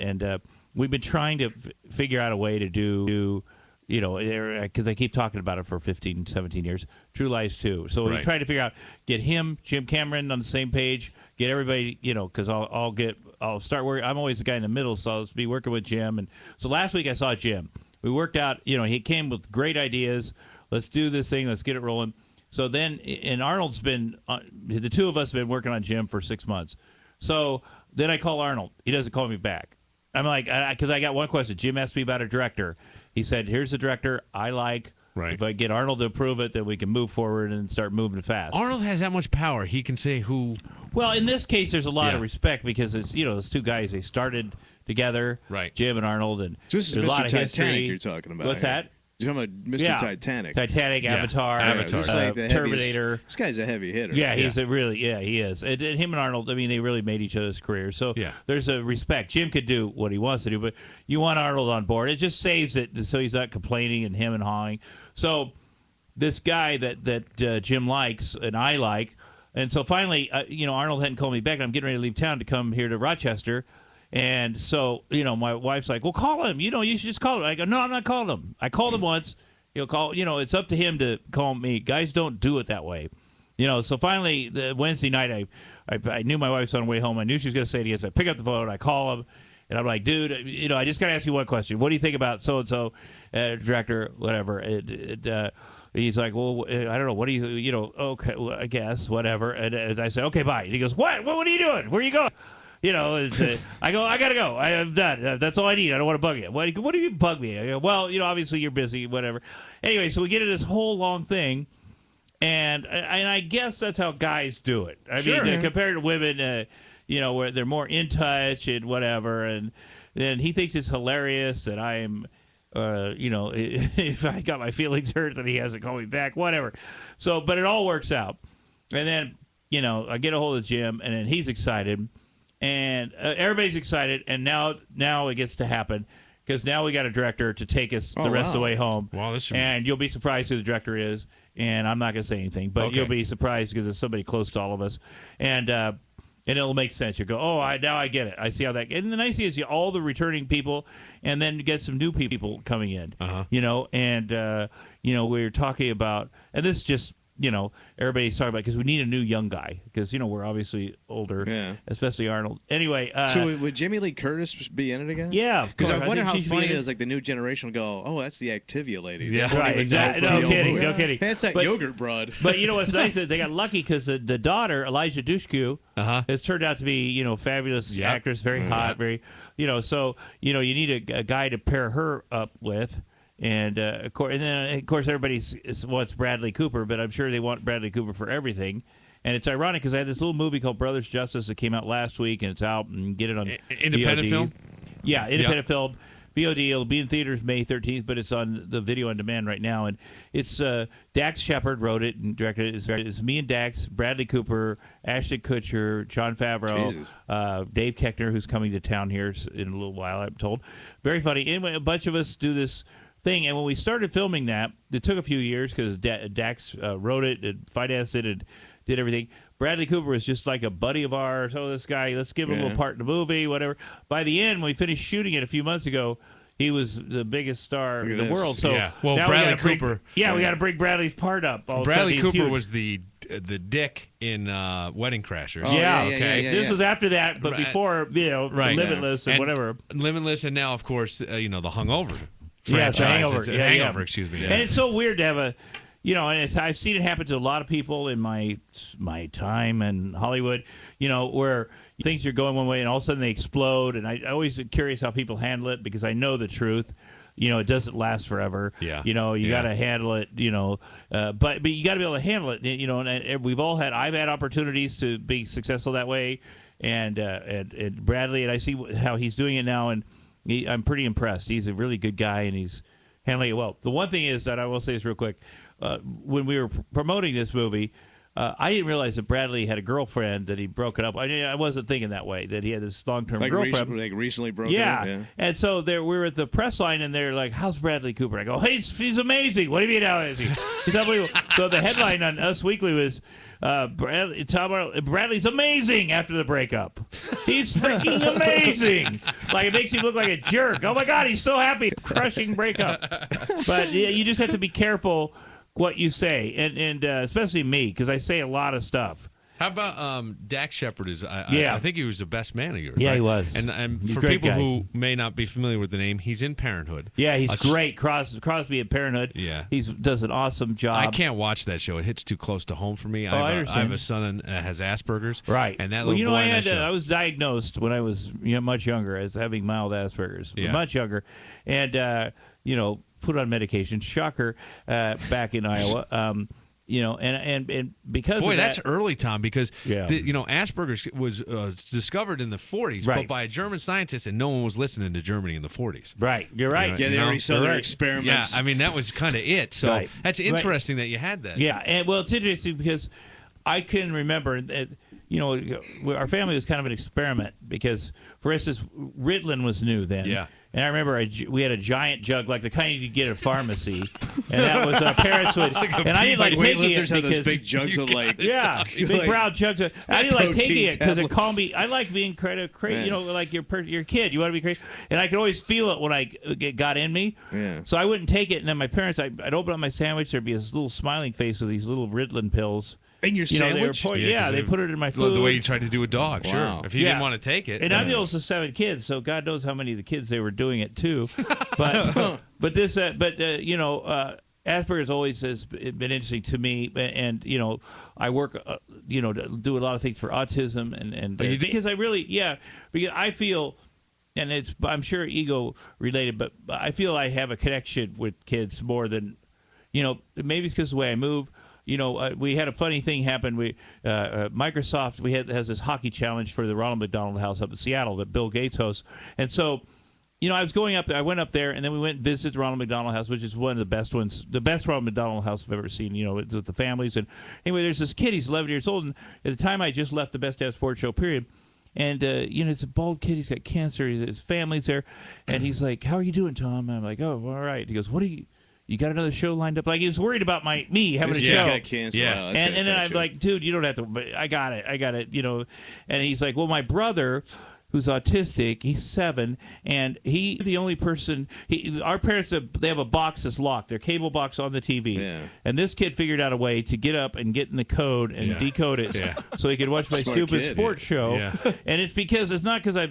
we've been trying to figure out a way to do because I keep talking about it for 15, 17 years, True Lies 2. So we're trying to figure out, get him, Jim Cameron on the same page, get everybody, because I'll start working. I'm always the guy in the middle, so I'll be working with Jim. And so last week I saw Jim. We worked out, he came with great ideas. Let's do this thing. Let's get it rolling. So then, and Arnold's been, the two of us have been working on Jim for 6 months. So then I call Arnold. He doesn't call me back. I'm like, because I got one question. Jim asked me about a director. He said, here's the director I like. Right. If I get Arnold to approve it, then we can move forward and start moving fast. Arnold has that much power. He can say who. Well, in this case, there's a lot of respect because it's, those two guys, they started together, Jim and Arnold. And so this is a lot of Titanic history. You're talking about. What's that? You're talking about Mr. Titanic. Titanic, Avatar, Terminator. This guy's a heavy hitter. Yeah, he is. And him and Arnold, they really made each other's careers. So there's a respect. Jim could do what he wants to do, but you want Arnold on board. It just saves it so he's not complaining and him and hawing. So this guy that Jim likes and I like, and so finally, Arnold hadn't called me back, and I'm getting ready to leave town to come here to Rochester. And so, my wife's like, well, call him. You should just call him. I go, no, I'm not calling him. I called him once. He'll call. It's up to him to call me. Guys don't do it that way. So finally, the Wednesday night, I knew my wife's on her way home. I knew she was going to say it again. So I pick up the phone. I call him. And I'm like, dude, I just got to ask you one question. What do you think about so-and-so, director, whatever? He's like, well, I don't know. What do you, okay, well, I guess, whatever. And I said, okay, bye. And he goes, what? What are you doing? Where are you going? I go, I got to go. I'm done. That's all I need. I don't want to bug you. What do you bug me? I go, well, obviously you're busy, whatever. Anyway, so we get into this whole long thing, and I guess that's how guys do it. I mean, compared to women, where they're more in touch and whatever, and then he thinks it's hilarious that I am, if I got my feelings hurt that he hasn't called me back, whatever. So, but it all works out. And then, I get a hold of Jim, and then he's excited. And everybody's excited, and now it gets to happen because now we got a director to take us the rest of the way home. Wow, and you'll be surprised who the director is, and I'm not going to say anything, but you'll be surprised because it's somebody close to all of us, and it'll make sense. You go, now I get it. I see how that. And the nice thing is, all the returning people, and then you get some new people coming in. And we're talking about, and this just. Everybody's talking about because we need a new young guy because we're obviously older, especially Arnold. Anyway, so would Jamie Lee Curtis be in it again? Yeah, because I wonder how funny it is. Like the new generation will go, "Oh, that's the Activia lady." Yeah, right. Exactly. No kidding. That's that yogurt broad. But what's nice is they got lucky because the daughter, Elijah Dushku, has turned out to be fabulous actress, very hot, very So you need a guy to pair her up with. And of course, everybody wants Bradley Cooper, but I'm sure they want Bradley Cooper for everything. And it's ironic because I had this little movie called Brothers Justice that came out last week, and it's out and get it on independent VOD. film. Yeah, independent film. VOD. It'll be in theaters May 13th, but it's on the video on demand right now. And it's Dax Shepard wrote it and directed it. It's me and Dax, Bradley Cooper, Ashton Kutcher, Jon Favreau, Dave Koechner, who's coming to town here in a little while, I'm told. Very funny. Anyway, a bunch of us do this thing, and when we started filming that, it took a few years because Dax wrote it and financed it and did everything. Bradley Cooper was just like a buddy of ours. This guy, let's give him a part in the movie, whatever. By the end, when we finished shooting it a few months ago, he was the biggest star in the world. So well, Bradley Cooper. We got to bring Bradley's part up. Bradley Cooper was the dick in Wedding Crashers. Okay. This was after that, but before Limitless and whatever. Limitless, and now of course The Hungover. Hangover. Hangover, excuse me. And it's so weird to have and I've seen it happen to a lot of people in my time in Hollywood, where, things are going one way, and all of a sudden they explode. And I always curious how people handle it because I know the truth. It doesn't last forever. Yeah. You got to handle it. But you got to be able to handle it. And I've had opportunities to be successful that way, and Bradley, and I see how he's doing it now, and I'm pretty impressed. He's a really good guy, and he's handling it well. The one thing is that I will say this real quick. When we were promoting this movie, I didn't realize that Bradley had a girlfriend that he broke it up. I wasn't thinking that way, that he had this long-term girlfriend. Recently broken up? Yeah. And so we were at the press line, and they're like, how's Bradley Cooper? I go, hey, he's amazing. What do you mean, how is he? He's unbelievable. So the headline on Us Weekly was, Bradley's amazing after the breakup. He's freaking amazing. Like, it makes him look like a jerk. Oh, my God, he's so happy. Crushing breakup. But you just have to be careful what you say, and especially me, because I say a lot of stuff. How about Dax Shepard? I think he was the best man of yours. Yeah, right? he was. And for people who may not be familiar with the name, he's in Parenthood. Yeah, he's great. Crosby at Parenthood. Yeah, he does an awesome job. I can't watch that show; it hits too close to home for me. I understand. I have a son that has Asperger's. Right, and that little boy. I was diagnosed when I was much younger as having mild Asperger's. Yeah. Much younger, and put on medication. Shocker, back in Iowa. And because boy, of that, that's early, Tom, because Asperger's was discovered in the 40s, right, but by a German scientist, and no one was listening to Germany in the 40s. Right, you're right. They already saw their experiments. Yeah, I mean that was kind of it. So that's interesting that you had that. Yeah, and it's interesting because I can remember that. Our family was kind of an experiment because, for instance, Ritalin was new then. Yeah. And I remember we had a giant jug, like the kind you get at a pharmacy, and that was our parents would. And I didn't like taking it because those big jugs of big brown jugs. I didn't like taking it because it called me. I like being crazy, like your kid. You want to be crazy, and I could always feel it when it got in me. Yeah. So I wouldn't take it, and then my parents, I'd open up my sandwich. There'd be this little smiling face with these little Ritalin pills. In your sandwich? They put it in my food. The way you tried to do a dog, wow. Sure. If you didn't want to take it. And I'm the oldest of 7 kids, so God knows how many of the kids they were doing it to. But Asperger's always has been interesting to me, and I work, do a lot of things for autism, and because I really, because I feel. And I'm sure ego related, but I feel I have a connection with kids more than, maybe it's because of the way I move. We had a funny thing happen. Microsoft has this hockey challenge for the Ronald McDonald House up in Seattle that Bill Gates hosts, and so I was going up there. I went up there, and then we went and visited the Ronald McDonald House, which is one of the best ones, the best Ronald McDonald House I've ever seen. With the families, and anyway, there's this kid. He's 11 years old, and at the time I just left the Best Damn Sports Show period. And, it's a bald kid. He's got cancer. His family's there. And he's like, how are you doing, Tom? And I'm like, oh, all right. He goes, you got another show lined up? Like, he was worried about me having a show. Got cancer. Yeah. Wow, and then I'm like, dude, you don't have to. But I got it. And he's like, well, my brother, who's autistic, he's 7, and he's the only person. Our parents, they have a box that's locked, their cable box on the TV. Yeah. And this kid figured out a way to get up and get in the code and decode it so he could watch my stupid sports show. Yeah. And it's not because I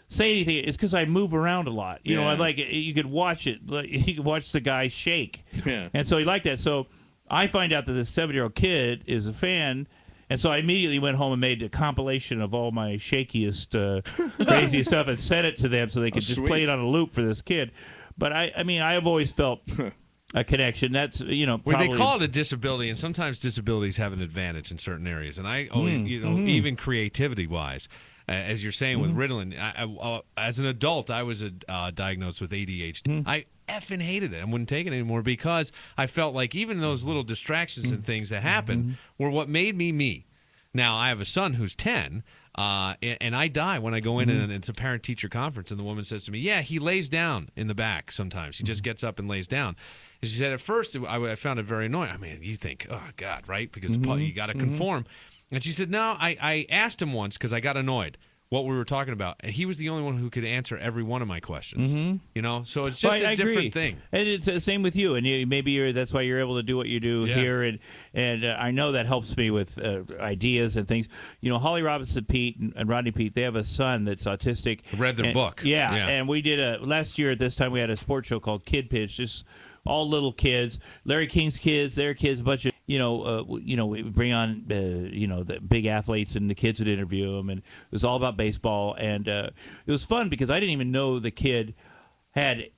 say anything. It's because I move around a lot. I like it. You could watch it. Like, you could watch the guy shake. Yeah. And so he liked that. So I find out that this 7-year-old kid is a fan. And so I immediately went home and made a compilation of all my shakiest, craziest stuff and sent it to them so they could just play it on a loop for this kid. But I have always felt a connection. That's Well, probably. they call it a disability, and sometimes disabilities have an advantage in certain areas. And I always, even creativity-wise, as you're saying with Ritalin, as an adult, I was diagnosed with ADHD. I effing hated it. I wouldn't take it anymore because I felt like even those little distractions and things that happened were what made me me. Now, I have a son who's 10, and I die when I go in and it's a parent-teacher conference, and the woman says to me, yeah, he lays down in the back sometimes. He just gets up and lays down. And she said, at first, I found it very annoying. I mean, you think, oh, God, right? Because you got to conform. And she said, no, I asked him once because I got annoyed what we were talking about, and he was the only one who could answer every one of my questions. So it's just a different thing. And it's the same with you, and maybe that's why you're able to do what you do here, and I know that helps me with ideas and things. Holly Robinson Pete and Rodney Pete, they have a son that's autistic. I read their book. And we did last year at this time we had a sports show called Kid Pitch. Just all little kids. Larry King's kids, their kids, a bunch of we bring on the big athletes and the kids that interview them, and it was all about baseball, and it was fun because I didn't even know the kid had.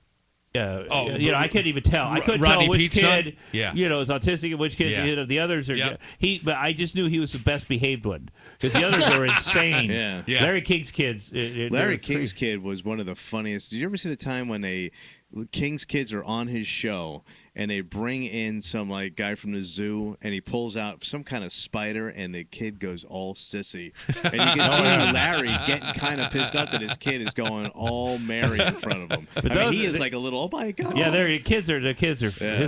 I couldn't even tell. I couldn't Rodney tell which Pete's kid, son? is autistic and which kid, the others are. Yep. But I just knew he was the best behaved one because the others are insane. Yeah. Larry King's kids. Larry King's kid was one of the funniest. Did you ever see the time when King's kids are on his show and they bring in some guy from the zoo and he pulls out some kind of spider and the kid goes all sissy, and you can see Larry getting kind of pissed off that his kid is going all merry in front of him. But he is like a little, oh my god. Yeah, his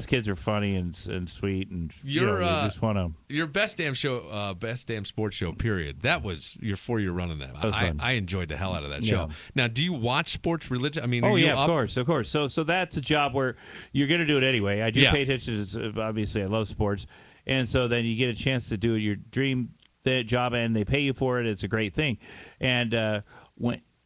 kids are funny and sweet, and just fun of them. Your best damn sports show. Period. That was your 4-year run of that. Was fun. I enjoyed the hell out of that show. Now, do you watch sports religion? I mean, of course. So that's a job where you're going to do it anyway. I do pay attention to, obviously, I love sports. And so then you get a chance to do your dream job, and they pay you for it. It's a great thing. And at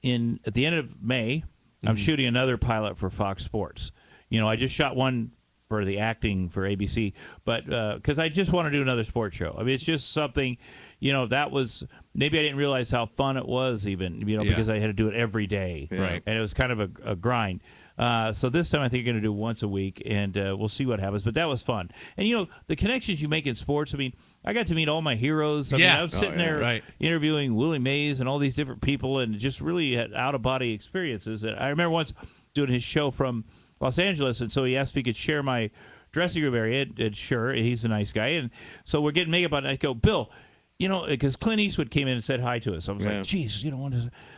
the end of May, I'm shooting another pilot for Fox Sports. I just shot one for the acting for ABC, but because I just want to do another sports show. I mean, it's just something, that was, maybe I didn't realize how fun it was even, because I had to do it every day. Right. And it was kind of a grind. So this time I think you're going to do once a week, and we'll see what happens. But that was fun. And, the connections you make in sports, I mean, I got to meet all my heroes. I was sitting there interviewing Willie Mays and all these different people, and just really had out-of-body experiences. And I remember once doing his show from Los Angeles, and so he asked if he could share my dressing room area. And sure, he's a nice guy. And so we're getting makeup on, and I go, Bill, because Clint Eastwood came in and said hi to us. I was like, geez,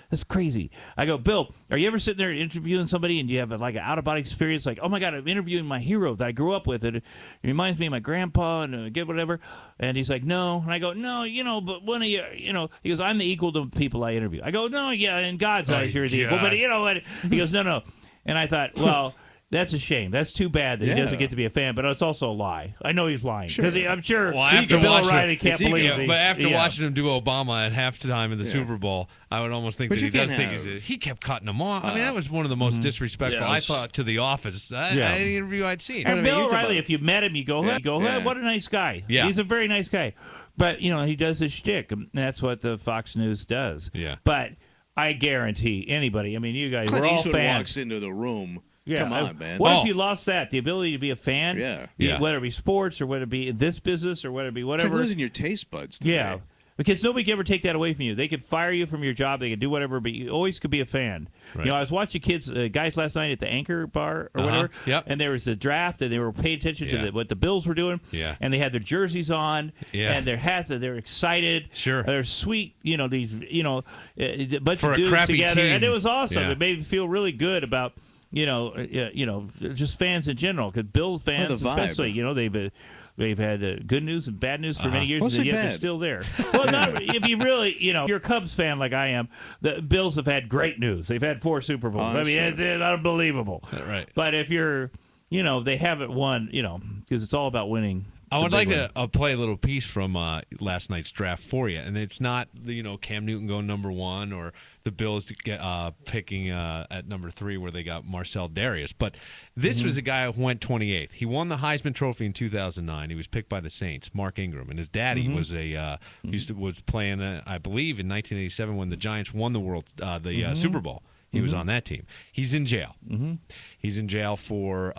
that's crazy. I go, Bill, are you ever sitting there interviewing somebody and you have an out-of-body experience? Like, oh, my God, I'm interviewing my hero that I grew up with. It reminds me of my grandpa and whatever. And he's like, no. And I go, no, but one of you, he goes, I'm the equal to people I interview. I go, no, yeah, in God's eyes, you're the equal. But you know what? He goes, no. And I thought, well, that's a shame. That's too bad that he doesn't get to be a fan, but it's also a lie. I know he's lying because I'm sure Bill O'Reilly can't believe it. But after watching him do Obama at halftime in the Super Bowl, I would almost think that he does think he kept cutting him off. I mean, that was one of the most disrespectful, I thought, to The Office. Any interview I'd seen. And Bill O'Reilly, if you met him, you go, what a nice guy. Yeah. He's a very nice guy. But, he does his shtick, and that's what the Fox News does. Yeah. But I guarantee anybody, I mean, you guys, we're all fans. Walks into the room. Yeah. Come on, man. What if you lost that? The ability to be a fan? Yeah. Whether it be sports or whether it be in this business or whether it be whatever. It's like losing your taste buds. Yeah. Because nobody can ever take that away from you. They could fire you from your job. They could do whatever, but you always could be a fan. Right. I was watching guys last night at the Anchor Bar or whatever, and there was a draft, and they were paying attention to what the Bills were doing, and they had their jerseys on, and their hats, and they're excited. Sure. They're sweet, these, a bunch For of a dudes crappy together, team. and it was awesome. Yeah. It made me feel really good about just fans in general, because Bills fans especially, they've had good news and bad news for many years, and yet they're still there. Well, not if you really, if you're a Cubs fan like I am, the Bills have had great news. They've had 4 Super Bowls. I mean, it's unbelievable. Right. But if you're, they haven't won, because it's all about winning. I would like to play a little piece from last night's draft for you, and it's not Cam Newton going number 1 or the Bills picking at number 3 where they got Marcel Darius, but this was a guy who went 28th. He won the Heisman Trophy in 2009. He was picked by the Saints, Mark Ingram, and his daddy was was playing I believe in 1987 when the Giants won the Super Bowl. He was on that team. He's in jail. He's in jail for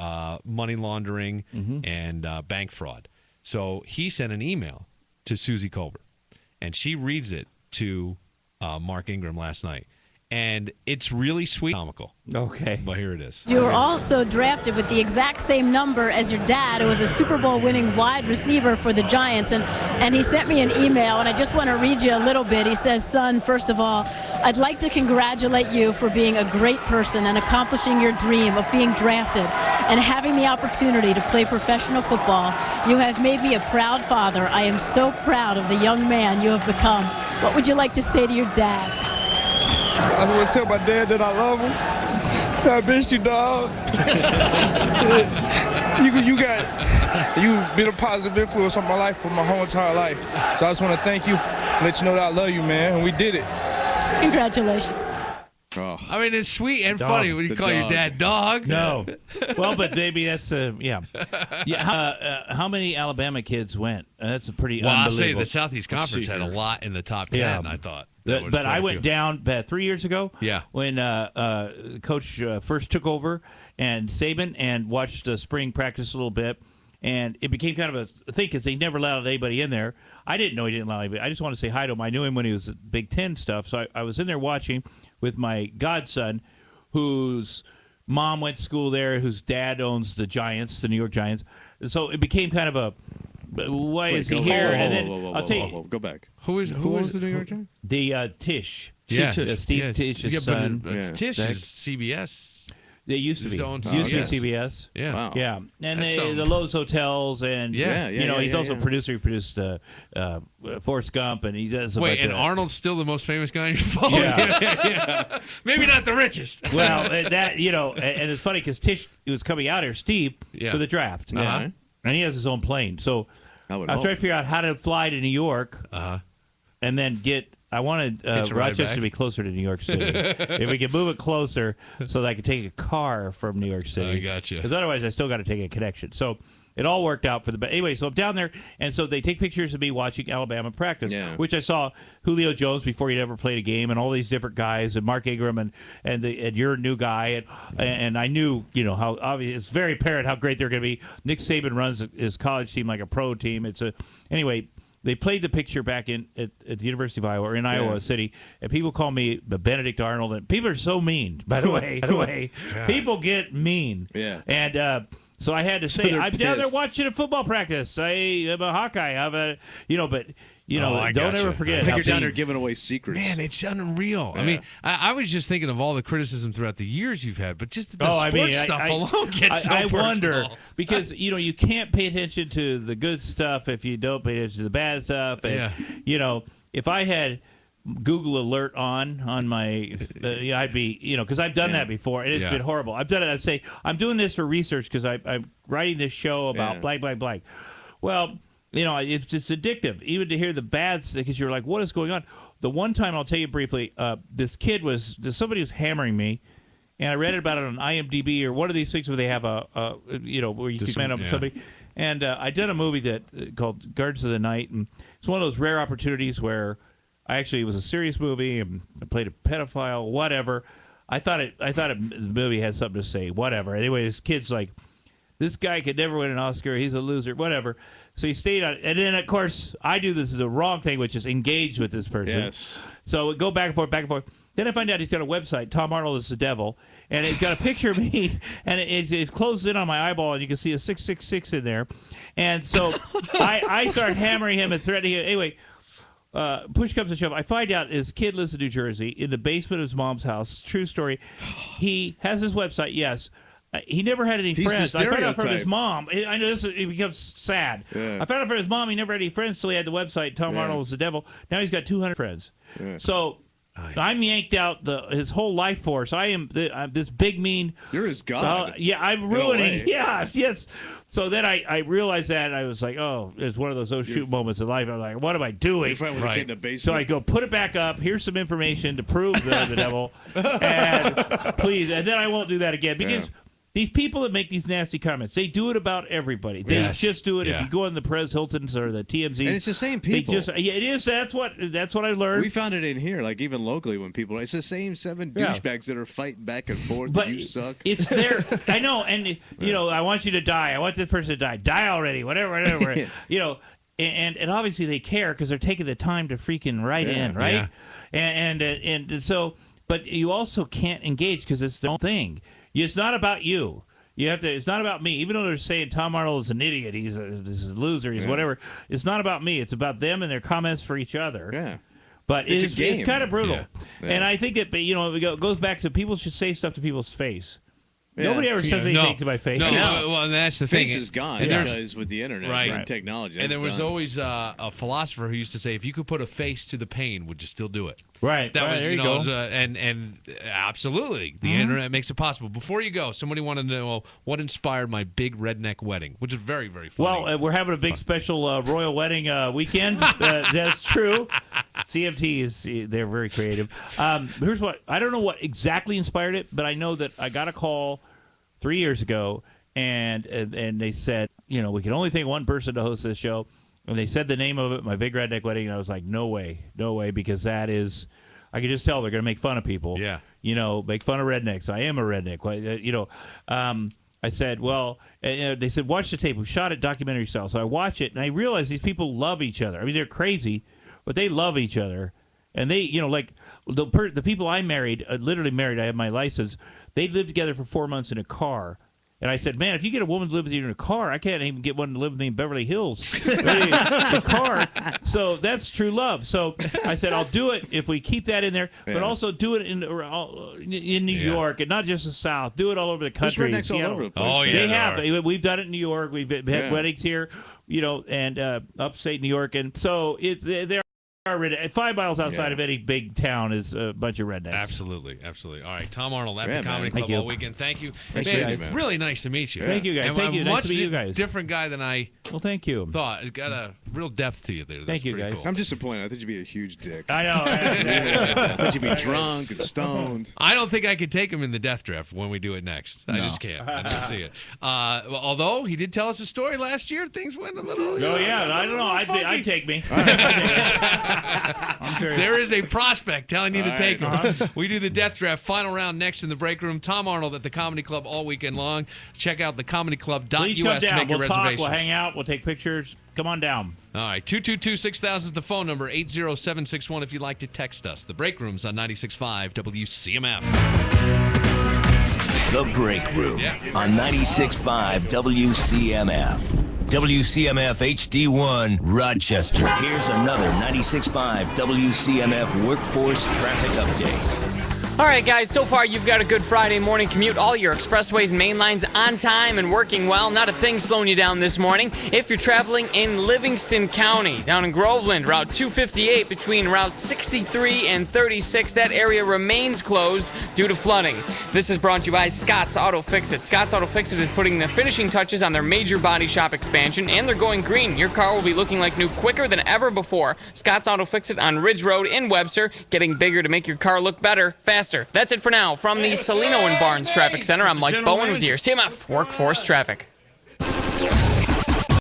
money laundering and bank fraud. So he sent an email to Susie Colbert, and she reads it to Mark Ingram last night. And it's really sweet, comical. Okay. But here it is. You were also drafted with the exact same number as your dad, who was a Super Bowl winning wide receiver for the Giants. And he sent me an email, and I just want to read you a little bit. He says, son, first of all, I'd like to congratulate you for being a great person and accomplishing your dream of being drafted and having the opportunity to play professional football. You have made me a proud father. I am so proud of the young man you have become. What would you like to say to your dad? I want to tell my dad that I love him. I miss you, dog. You've been a positive influence on my life for my whole entire life. So I just want to thank you and let you know that I love you, man, and we did it. Congratulations. Oh. I mean, it's sweet and Dog. funny when you The call your dog. dad dog. No. Well, but maybe that's yeah. How many Alabama kids went? That's a pretty Well, I'll unbelievable. say the Southeast Conference had a lot in the top 10, Yeah. I thought. But I went down 3 years ago. Yeah. When Coach first took over and Saban and watched spring practice a little bit, and it became kind of a thing because they never allowed anybody in there. I didn't know he didn't allow anybody. I just want to say hi to him. I knew him when he was at Big Ten stuff, so I was in there watching with my godson, whose mom went to school there, whose dad owns the Giants, the New York Giants. So it became kind of a, why is he here? And then I'll tell you, go back. Who owns the New York Giants? The Tisch. Yeah, Steve Tisch's son. Tisch is CBS. They used to be. Used to be CBS. Yeah. Wow. Yeah. And That's the Lowe's Hotels, and he's also a producer. He produced Forrest Gump, and he does a Wait, bunch and of, Arnold's still the most famous guy on your phone? Yeah. Maybe not the richest. Well, that and it's funny because Tisch was coming out here, Steve, for the draft. Uh-huh. And he has his own plane. So I was trying to figure out how to fly to New York and then get. I wanted Rochester to be closer to New York City. If we could move it closer so that I could take a car from New York City. I gotcha. Because otherwise I still got to take a connection. So it all worked out for the best. Anyway, so I'm down there, and so they take pictures of me watching Alabama practice, which I saw Julio Jones before he'd ever played a game, and all these different guys, and Mark Ingram, and you're a new guy, and I knew, how obvious, it's very apparent how great they're going to be. Nick Saban runs his college team like a pro team. Anyway, they played the picture back at the University of Iowa, or in Iowa City, and people call me the Benedict Arnold, and people are so mean, by the way. People get mean. Yeah. And so I had to say, I'm down there watching a football practice. I am a Hawkeye. Don't ever forget. I think you're down there giving away secrets. Man, it's unreal. Yeah. I mean, I was just thinking of all the criticism throughout the years you've had, but just the sports stuff alone gets so personal. I wonder, because, you can't pay attention to the good stuff if you don't pay attention to the bad stuff. And, if I had Google Alert on my, I'd be, because I've done that before, and it's been horrible. I've done it. I'd say, I'm doing this for research because I'm writing this show about blank, blank, blank. Well, it's addictive, even to hear the bad stuff, because you're like, what is going on? The one time, I'll tell you briefly, somebody was hammering me, and I read about it on IMDb or one of these things where they have where you can man up somebody. And I did a movie called Guardians of the Night, and it's one of those rare opportunities where it was a serious movie, and I played a pedophile, whatever. I thought the movie had something to say, whatever. Anyway, this kid's like, this guy could never win an Oscar, he's a loser, whatever. So he stayed on, and then, of course, I do the wrong thing, which is engage with this person. Yes. So we go back and forth, back and forth. Then I find out he's got a website, Tom Arnold is the Devil, and it's got a picture of me, and it closes in on my eyeball, and you can see a 666 in there. And so I start hammering him and threatening him. Anyway, push comes to shove. I find out his kid lives in New Jersey, in the basement of his mom's house. True story. He has his website, yes. He never had any friends. I found out from his mom. I know it becomes sad. Yeah. I found out from his mom he never had any friends until he had the website, Tom Arnold was the Devil. Now he's got 200 friends. Yeah. So I'm yanked out his whole life force. I'm this big, mean... You're his god. I'm ruining... Yes. So then I realized that, and I was like, oh, it's one of those shoot moments in life. I'm like, what am I doing? So I go, put it back up. Here's some information to prove the devil. And please, and then I won't do that again. Because... These people that make these nasty comments, they do it about everybody. They just do it. If you go on the Perez Hiltons or the TMZ, and it's the same people. It is. That's what I learned. We found it in here, like even locally, when people. It's the same 7 douchebags that are fighting back and forth. But you suck. It's there. I know, and I want you to die. I want this person to die. Die already. Whatever. And obviously they care because they're taking the time to freaking write in, right? And so, but you also can't engage because it's their own thing. It's not about you. It's not about me. Even though they're saying Tom Arnold is an idiot, he's a loser, he's whatever. It's not about me. It's about them and their comments for each other. Yeah. But it's kind of brutal. Yeah. And I think that it goes back to people should say stuff to people's face. Yeah. Nobody ever says anything to my face. No, well, that's the thing. Face is gone because with the internet and technology. And there was always a philosopher who used to say, if you could put a face to the pain, would you still do it? Right. That was, there you go. And absolutely, the internet makes it possible. Before you go, somebody wanted to know what inspired my big redneck wedding, which is very, very funny. Well, we're having a big special royal wedding weekend. That's true. CFT they're very creative. Here's what, I don't know what exactly inspired it, but I know that I got a call 3 years ago, and they said, we can only take one person to host this show. And they said the name of it, My Big Redneck Wedding, and I was like, no way, because that is, I could just tell they're going to make fun of people. Yeah. Make fun of rednecks. I am a redneck. I said, well, they said, watch the tape. We shot it documentary style. So I watch it, and I realize these people love each other. I mean, they're crazy, but they love each other. And they, like the people I married, literally married, I have my license, they lived together for 4 months in a car. And I said, man, if you get a woman to live with you in a car, I can't even get one to live with me in Beverly Hills. The car. So that's true love. So I said, I'll do it if we keep that in there, but also do it in New York, and not just the South. Do it all over the country. There's rednecks all over the place. Oh, yeah. They have. We've done it in New York. We've had weddings here, and upstate New York. And so they're 5 miles outside of any big town is a bunch of rednecks. Absolutely. All right, Tom Arnold at the Comedy Club all weekend. Thank you. Thanks, man, guys. It's really nice to meet you. Thank you, guys. And Thank you. Nice to meet you guys. Different guy than I thank you. thought. It's got a real depth to you there. That's thank you, pretty guys. cool. I'm disappointed. I thought you'd be a huge dick. I know. I thought you'd be drunk and stoned. I don't think I could take him in the death draft when we do it next. I just can't. I don't see it. Although he did tell us a story last year, things went a little. I don't know. I'd take me. I'm sure. There is a prospect telling you to take him. We do the death draft final round next in the break room. Tom Arnold at the Comedy Club all weekend long. Check out thecomedyclub.us to make your we'll reservations. Talk, we'll hang out, we'll take pictures. Come on down. All right, 222-6000 is the phone number, 80761 if you'd like to text us. The Break Room's on 96.5 WCMF. The Break Room on 96.5 WCMF. WCMF HD1 Rochester. Here's another 96.5 WCMF Workforce Traffic Update. All right, guys, so far you've got a good Friday morning commute. All your expressways, main lines on time and working well. Not a thing slowing you down this morning. If you're traveling in Livingston County, down in Groveland, Route 258 between Route 63 and 36, that area remains closed due to flooding. This is brought to you by Scott's Auto Fix-It. Scott's Auto Fix-It is putting the finishing touches on their major body shop expansion, and they're going green. Your car will be looking like new quicker than ever before. Scott's Auto Fix-It on Ridge Road in Webster, getting bigger to make your car look better, faster. That's it for now. From the Salino and Barnes Traffic Center, I'm Mike Bowen with your CMF Workforce Traffic.